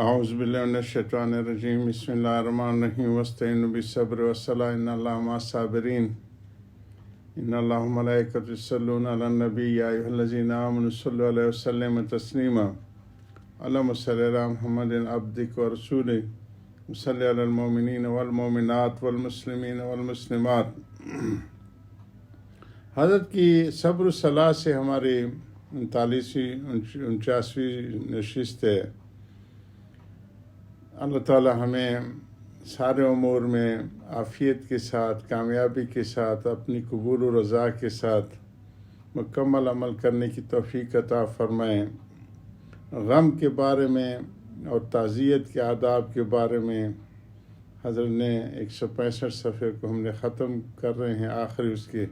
اعوذ باللہ من الشیطان الرجیم بسم اللہ الرحمن الرحیم واستعینوا بالصبر والصلاۃ ان اللہ مع الصابرین ان اللہ وملائکتہ یصلون علی النبی یا ایھا الذین آمنوا صلوا علیہ وسلم تسلیما اللہم صل علی محمد عبدک ورسولک وصلی علی المؤمنین والمؤمنات والمسلمین والمسلمات۔ حضرت کی صبر و صلاح سے ہماری 49ویں نشست ہے۔ اللہ تعالی ہمیں سارے امور میں عافیت کے ساتھ، کامیابی کے ساتھ، اپنی قبول و رضا کے ساتھ مکمل عمل کرنے کی توفیق عطا فرمائیں۔ غم کے بارے میں اور تعزیت کے آداب کے بارے میں حضرت نے 165 صفحے کو ہم نے ختم کر رہے ہیں، آخری اس کے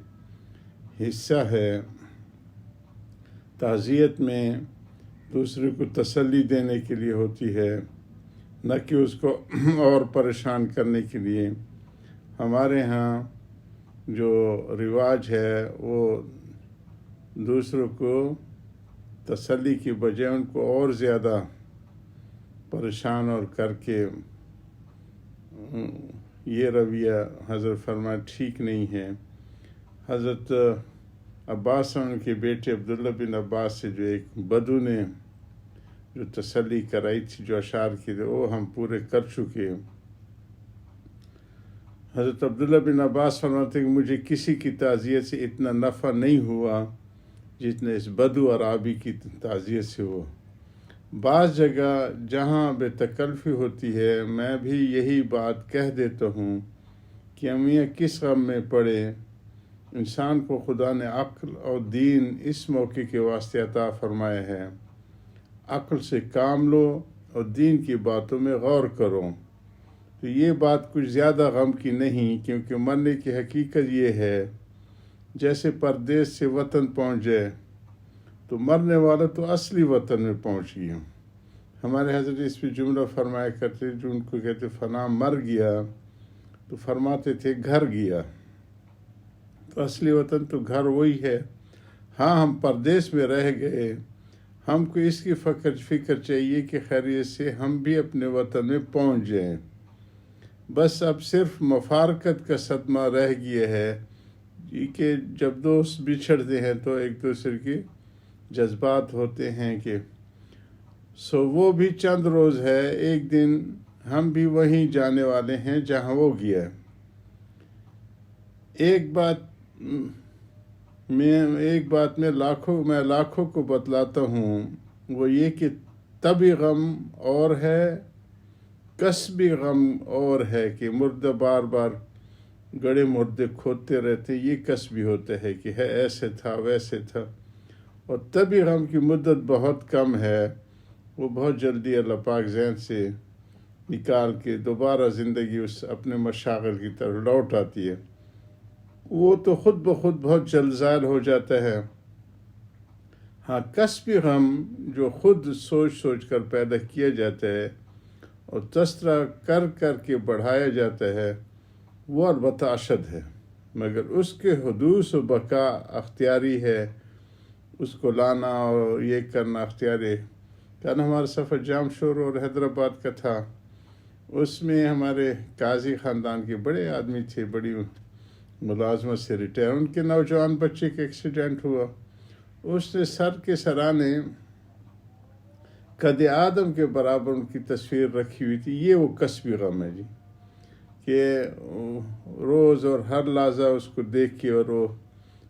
حصہ ہے۔ تعزیت میں دوسرے کو تسلی دینے کے لیے ہوتی ہے، نہ کہ اس کو اور پریشان کرنے کے لیے۔ ہمارے ہاں جو رواج ہے وہ دوسروں کو تسلی کی بجائے ان کو اور زیادہ پریشان اور کر کے یہ رویہ حضرت فرمایا ٹھیک نہیں ہے۔ حضرت عباس ان کے بیٹے عبداللہ بن عباس سے جو ایک بدو نے جو تسلی کرائی تھی، جو اشعار کی تھے، وہ ہم پورے کر چکے۔ حضرت عبداللہ بن عباس فرماتے ہیں کہ مجھے کسی کی تعزیت سے اتنا نفع نہیں ہوا جتنا اس بدو عرابی کی تعزیت سے ہوا۔ بعض جگہ جہاں بے تکلفی ہوتی ہے میں بھی یہی بات کہہ دیتا ہوں کہ امیاں کس غم میں پڑے۔ انسان کو خدا نے عقل اور دین اس موقع کے واسطے عطا فرمایا ہے۔ عقل سے کام لو اور دین کی باتوں میں غور کرو۔ تو یہ بات کچھ زیادہ غم کی نہیں، کیونکہ مرنے کی حقیقت یہ ہے جیسے پردیس سے وطن پہنچ جائے تو مرنے والا تو اصلی وطن میں پہنچ گیا۔ ہمارے حضرت اس پہ جملہ فرمایا کرتے جو ان کو کہتے فلاں مر گیا تو فرماتے تھے گھر گیا، تو اصلی وطن تو گھر وہی ہے۔ ہاں ہم پردیس میں رہ گئے، ہم کو اس کی فکر چاہیے کہ خیریت سے ہم بھی اپنے وطن میں پہنچ جائیں۔ بس اب صرف مفارقت کا صدمہ رہ گیا ہے کہ جب دوست بچھڑتے ہیں تو ایک دوسرے کے جذبات ہوتے ہیں کہ وہ بھی چند روز ہے، ایک دن ہم بھی وہیں جانے والے ہیں جہاں وہ گیا۔ ایک بات میں لاکھوں کو بتلاتا ہوں، وہ یہ کہ طبی غم اور ہے، کسبی غم اور ہے کہ مردہ بار بار گڑے مردے کھودتے رہتے، یہ کسبی ہوتا ہے کہ ہے ایسے تھا ویسے تھا۔ اور طبی غم کی مدت بہت کم ہے، وہ بہت جلدی اللہ پاک ذہن سے نکال کے دوبارہ زندگی اس اپنے مشاغل کی طرف لوٹ آتی ہے۔ وہ تو خود بخود بہت جلد زائل ہو جاتا ہے۔ ہاں کسبی غم جو خود سوچ کر پیدا کیا جاتا ہے اور تذکرہ کر کے بڑھایا جاتا ہے، وہ البتہ اشد ہے، مگر اس کے حدوث و بقا اختیاری ہے۔ اس کو لانا اور یہ کرنا اختیاری ہے۔ کل ہمارا سفر جام شور اور حیدرآباد کا تھا، اس میں ہمارے قاضی خاندان کے بڑے آدمی تھے، بڑی ملازمت سے ریٹائر، ان کے نوجوان بچے کا ایکسیڈنٹ ہوا۔ اس نے سر کے سرانے قد آدم کے برابر ان کی تصویر رکھی ہوئی تھی۔ یہ وہ کسبی غم ہے جی، کہ روز اور ہر لحظہ اس کو دیکھ کے، اور وہ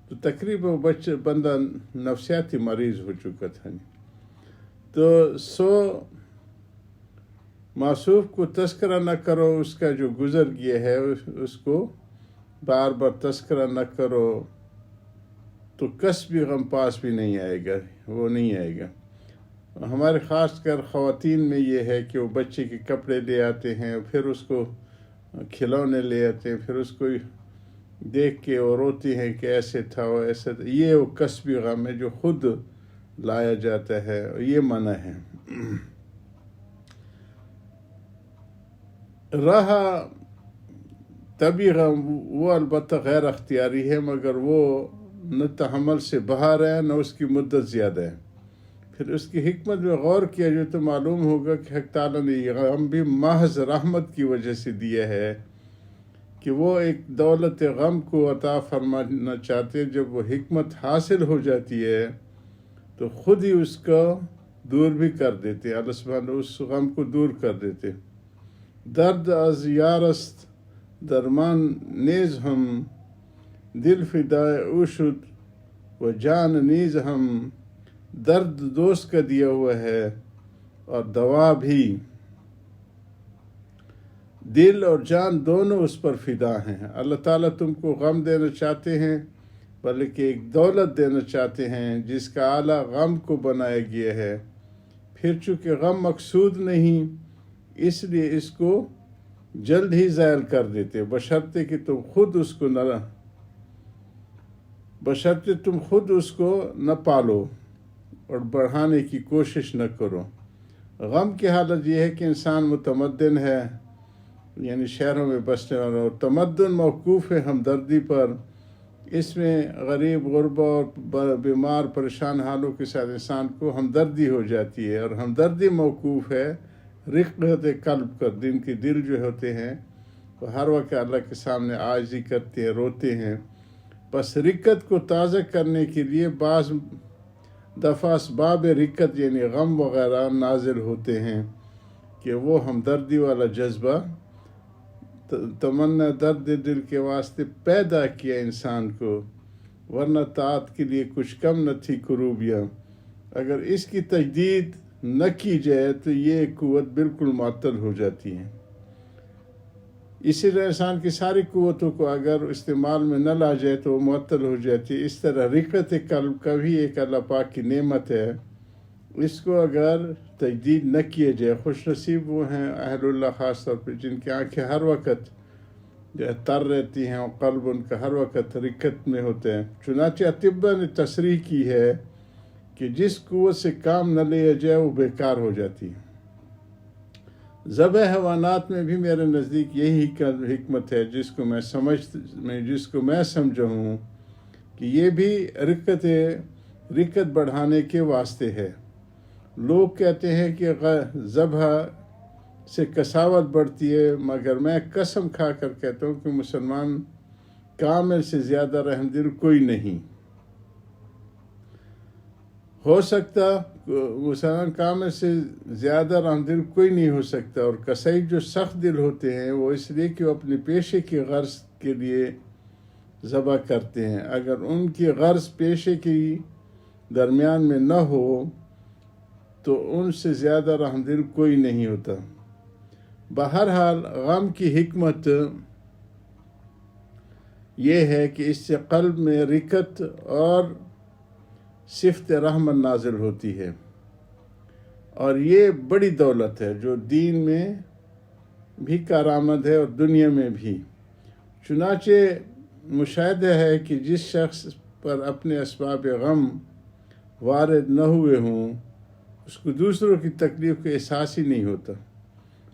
تو تقریباً بندہ نفسیاتی مریض ہو چکا تھا جی۔ تو معصوف کو تذکرہ نہ کرو، اس کا جو گزر گیا ہے اس کو بار بار تذکرہ نہ کرو تو کسبی غم پاس بھی نہیں آئے گا، وہ نہیں آئے گا۔ ہمارے خاص کر خواتین میں یہ ہے کہ وہ بچے کے کپڑے لے آتے ہیں، پھر اس کو کھلونے لے آتے ہیں، پھر اس کو دیکھ کے وہ روتی ہیں کہ ایسے تھا وہ ایسے تھا۔ یہ وہ کسبی غم ہے جو خود لایا جاتا ہے، اور یہ منع ہے۔ رہا طبی غم، وہ البتہ غیر اختیاری ہے، مگر وہ نہ تحمل سے باہر ہے نہ اس کی مدت زیادہ ہے۔ پھر اس کی حکمت میں غور کیا جو تو معلوم ہوگا کہ حق تعالیٰ نے یہ غم بھی محض رحمت کی وجہ سے دیا ہے کہ وہ ایک دولت غم کو عطا فرمانا چاہتے. جب وہ حکمت حاصل ہو جاتی ہے تو خود ہی اس کو دور بھی کر دیتے. اللہ سبحانہ اس غم کو دور کر دیتے. درد از یارست درمان نیز ہم دل فدائے او شد و جان نیز ہم درد دوست کا دیا ہوا ہے اور دوا بھی. دل اور جان دونوں اس پر فدا ہیں. اللہ تعالیٰ تم کو غم دینا چاہتے ہیں بلکہ ایک دولت دینا چاہتے ہیں جس کا اعلیٰ غم کو بنایا گیا ہے. پھر چونکہ غم مقصود نہیں اس لیے اس کو جلد ہی زائل کر دیتے بشرطے کہ تم خود اس کو نہ پالو اور بڑھانے کی کوشش نہ کرو. غم کی حالت یہ ہے کہ انسان متمدن ہے یعنی شہروں میں بسنے والا اور تمدن موقوف ہے ہمدردی پر. اس میں غریب غربا اور بیمار پریشان حالوں کے ساتھ انسان کو ہمدردی ہو جاتی ہے اور ہمدردی موقوف ہے رقت قلب کا. دن کے دل جو ہوتے ہیں وہ ہر وقت اللہ کے سامنے عاجزی کرتے ہیں روتے ہیں. بس رقت کو تازہ کرنے کے لیے بعض دفعہ اسباب رقت یعنی غم وغیرہ نازل ہوتے ہیں کہ وہ ہمدردی والا جذبہ تمنا درد دل کے واسطے پیدا کیا انسان کو. ورنہ طاعت کے لیے کچھ کم نہ تھی کروبیاں. اگر اس کی تجدید نہ کی جائے تو یہ قوت بالکل معطل ہو جاتی ہے. اسی طرح انسان کی ساری قوتوں کو اگر استعمال میں نہ لا جائے تو وہ معطل ہو جاتی ہے. اس طرح رقت قلب کا بھی ایک اللہ پاک کی نعمت ہے. اس کو اگر تجدید نہ کیا جائے خوش نصیب وہ ہیں اہل اللہ خاص طور پہ جن کی آنکھیں ہر وقت جو ہے تر رہتی ہیں اور قلب ان کا ہر وقت رقت میں ہوتے ہیں. چنانچہ اطباء نے تصریح کی ہے کہ جس قوت سے کام نہ لیا جائے وہ بیکار ہو جاتی ہے. ذبح حیوانات میں بھی میرے نزدیک یہی حکمت ہے جس کو میں سمجھا ہوں کہ یہ بھی رقت بڑھانے کے واسطے ہے. لوگ کہتے ہیں کہ ذبح سے کساوت بڑھتی ہے مگر میں قسم کھا کر کہتا ہوں کہ مسلمان کامل سے زیادہ رحم دل کوئی نہیں ہو سکتا. مسلمان کامل سے زیادہ رحم دل کوئی نہیں ہو سکتا. اور کسائی جو سخت دل ہوتے ہیں وہ اس لیے کہ وہ اپنے پیشے کی غرض کے لیے ذبح کرتے ہیں. اگر ان کی غرض پیشے کی درمیان میں نہ ہو تو ان سے زیادہ رحم دل کوئی نہیں ہوتا. بہرحال غم کی حکمت یہ ہے کہ اس سے قلب میں رقت اور صفت رحمت نازل ہوتی ہے اور یہ بڑی دولت ہے جو دین میں بھی کارآمد ہے اور دنیا میں بھی. چنانچہ مشاہدہ ہے کہ جس شخص پر اپنے اسباب غم وارد نہ ہوئے ہوں اس کو دوسروں کی تکلیف کا احساس ہی نہیں ہوتا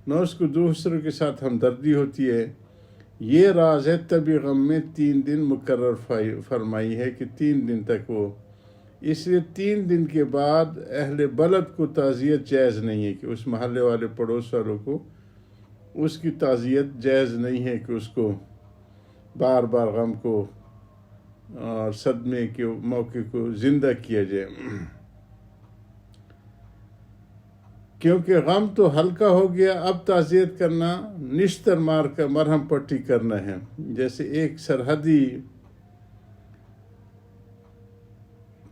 نہ اس کو دوسروں کے ساتھ ہمدردی ہوتی ہے. یہ راز ہے طبی غم میں 3 دن مقرر فرمائی ہے کہ 3 دن تک وہ. اس لیے 3 دن کے بعد اہل بلد کو تعزیت جائز نہیں ہے کہ اس محلے والے پڑوس والوں کو اس کی تعزیت جائز نہیں ہے کہ اس کو بار بار غم کو اور صدمے کے موقع کو زندہ کیا جائے. کیونکہ غم تو ہلکا ہو گیا اب تعزیت کرنا نشتر مار کر مرہم پٹی کرنا ہے. جیسے ایک سرحدی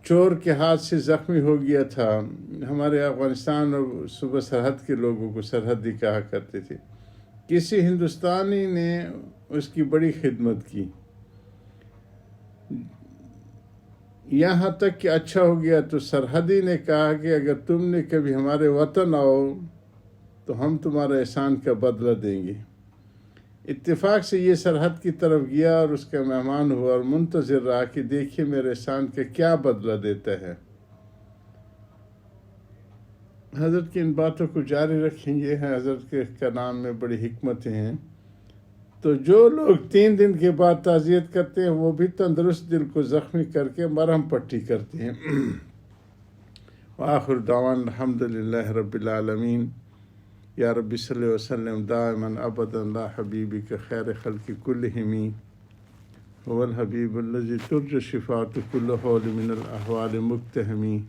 چور کے ہاتھ سے زخمی ہو گیا تھا. ہمارے افغانستان اور صوبہ سرحد کے لوگوں کو سرحدی کہا کرتے تھے. کسی ہندوستانی نے اس کی بڑی خدمت کی یہاں تک کہ اچھا ہو گیا تو سرحدی نے کہا کہ اگر تم نے کبھی ہمارے وطن آؤ تو ہم تمہارا احسان کا بدلہ دیں گے. اتفاق سے یہ سرحد کی طرف گیا اور اس کا مہمان ہوا اور منتظر رہا کہ دیکھیے میرے احسان کا کیا بدلہ دیتا ہے. حضرت کی ان باتوں کو جاری رکھیں گے. حضرت کے نام میں بڑی حکمتیں ہیں. تو جو لوگ 3 دن کے بعد تعزیت کرتے ہیں وہ بھی تندرست دل کو زخمی کر کے مرہم پٹی کرتے ہیں. وآخر دعوان الحمد لله رب العالمين. يا رب صل وسلم دائما أبدا على حبيبك خير خلق كلهم، هو الحبيب الذي ترجى شفاعة كل حول من الأحوال مقتهم.